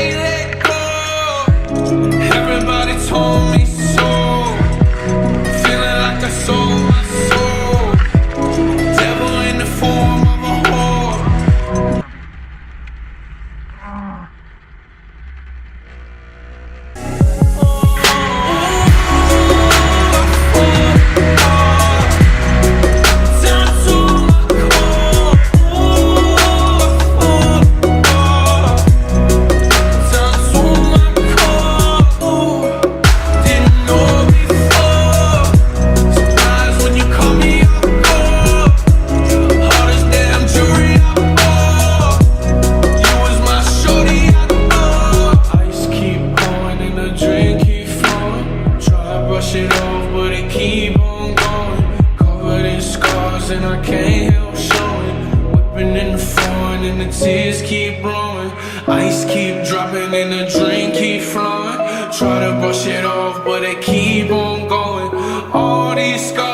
can't let go. Everybody told me so. Feeling like I sold my soul. Devil in the form of a whore. And I can't help showing. Whipping in the foreign and the tears keep blowing. Ice keep dropping and the drink keep flowing. Try to brush it off but they keep on going. All these scars